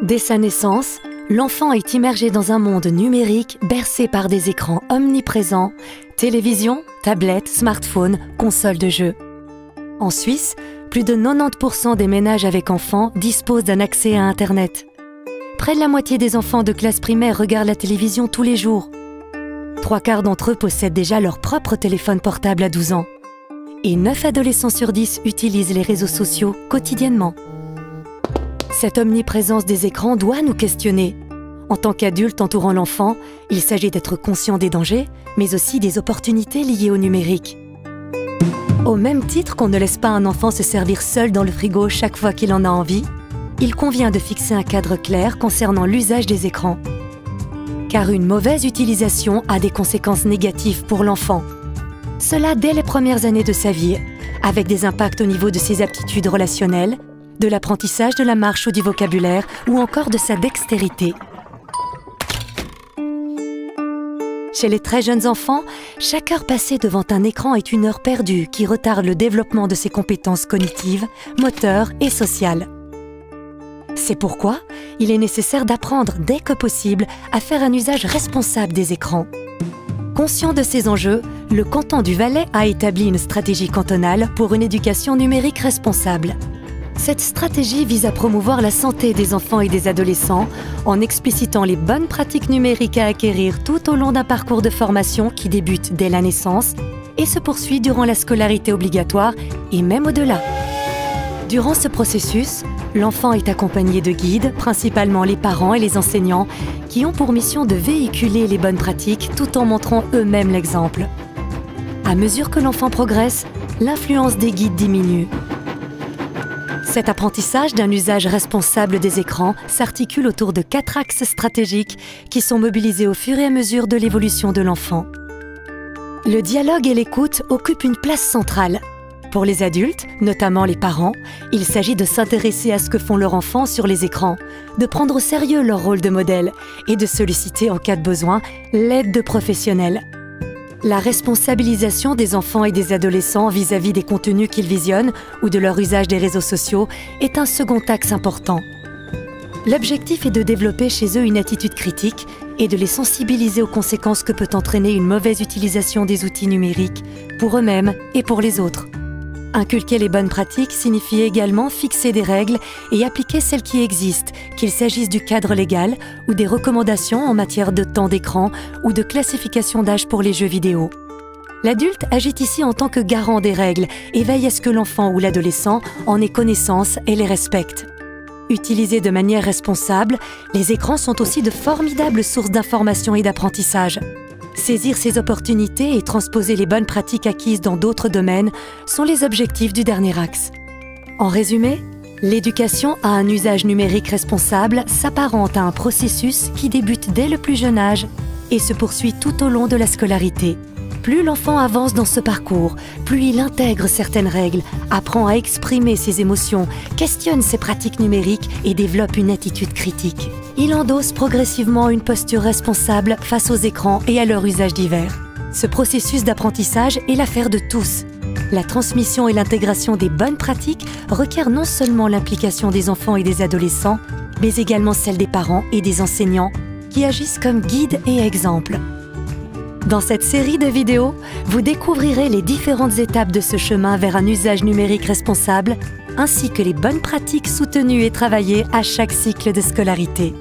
Dès sa naissance, l'enfant est immergé dans un monde numérique bercé par des écrans omniprésents, télévision, tablettes, smartphones, consoles de jeux. En Suisse, plus de 90% des ménages avec enfants disposent d'un accès à Internet. Près de la moitié des enfants de classe primaire regardent la télévision tous les jours. 3/4 d'entre eux possèdent déjà leur propre téléphone portable à 12 ans. Et 9 adolescents sur 10 utilisent les réseaux sociaux quotidiennement. Cette omniprésence des écrans doit nous questionner. En tant qu'adulte entourant l'enfant, il s'agit d'être conscient des dangers, mais aussi des opportunités liées au numérique. Au même titre qu'on ne laisse pas un enfant se servir seul dans le frigo chaque fois qu'il en a envie, il convient de fixer un cadre clair concernant l'usage des écrans. Car une mauvaise utilisation a des conséquences négatives pour l'enfant. Cela dès les premières années de sa vie, avec des impacts au niveau de ses aptitudes relationnelles, de l'apprentissage de la marche ou du vocabulaire, ou encore de sa dextérité. Chez les très jeunes enfants, chaque heure passée devant un écran est une heure perdue qui retarde le développement de ses compétences cognitives, moteurs et sociales. C'est pourquoi il est nécessaire d'apprendre dès que possible à faire un usage responsable des écrans. Conscient de ces enjeux, le canton du Valais a établi une stratégie cantonale pour une éducation numérique responsable. Cette stratégie vise à promouvoir la santé des enfants et des adolescents en explicitant les bonnes pratiques numériques à acquérir tout au long d'un parcours de formation qui débute dès la naissance et se poursuit durant la scolarité obligatoire et même au-delà. Durant ce processus, l'enfant est accompagné de guides, principalement les parents et les enseignants, qui ont pour mission de véhiculer les bonnes pratiques tout en montrant eux-mêmes l'exemple. À mesure que l'enfant progresse, l'influence des guides diminue. Cet apprentissage d'un usage responsable des écrans s'articule autour de 4 axes stratégiques qui sont mobilisés au fur et à mesure de l'évolution de l'enfant. Le dialogue et l'écoute occupent une place centrale. Pour les adultes, notamment les parents, il s'agit de s'intéresser à ce que font leurs enfants sur les écrans, de prendre au sérieux leur rôle de modèle et de solliciter en cas de besoin l'aide de professionnels. La responsabilisation des enfants et des adolescents vis-à-vis des contenus qu'ils visionnent ou de leur usage des réseaux sociaux est un second axe important. L'objectif est de développer chez eux une attitude critique et de les sensibiliser aux conséquences que peut entraîner une mauvaise utilisation des outils numériques pour eux-mêmes et pour les autres. Inculquer les bonnes pratiques signifie également fixer des règles et appliquer celles qui existent, qu'il s'agisse du cadre légal ou des recommandations en matière de temps d'écran ou de classification d'âge pour les jeux vidéo. L'adulte agit ici en tant que garant des règles et veille à ce que l'enfant ou l'adolescent en ait connaissance et les respecte. Utilisés de manière responsable, les écrans sont aussi de formidables sources d'information et d'apprentissage. Saisir ces opportunités et transposer les bonnes pratiques acquises dans d'autres domaines sont les objectifs du dernier axe. En résumé, l'éducation à un usage numérique responsable s'apparente à un processus qui débute dès le plus jeune âge et se poursuit tout au long de la scolarité. Plus l'enfant avance dans ce parcours, plus il intègre certaines règles, apprend à exprimer ses émotions, questionne ses pratiques numériques et développe une attitude critique. Il endosse progressivement une posture responsable face aux écrans et à leur usage divers. Ce processus d'apprentissage est l'affaire de tous. La transmission et l'intégration des bonnes pratiques requièrent non seulement l'implication des enfants et des adolescents, mais également celle des parents et des enseignants qui agissent comme guides et exemples. Dans cette série de vidéos, vous découvrirez les différentes étapes de ce chemin vers un usage numérique responsable, ainsi que les bonnes pratiques soutenues et travaillées à chaque cycle de scolarité.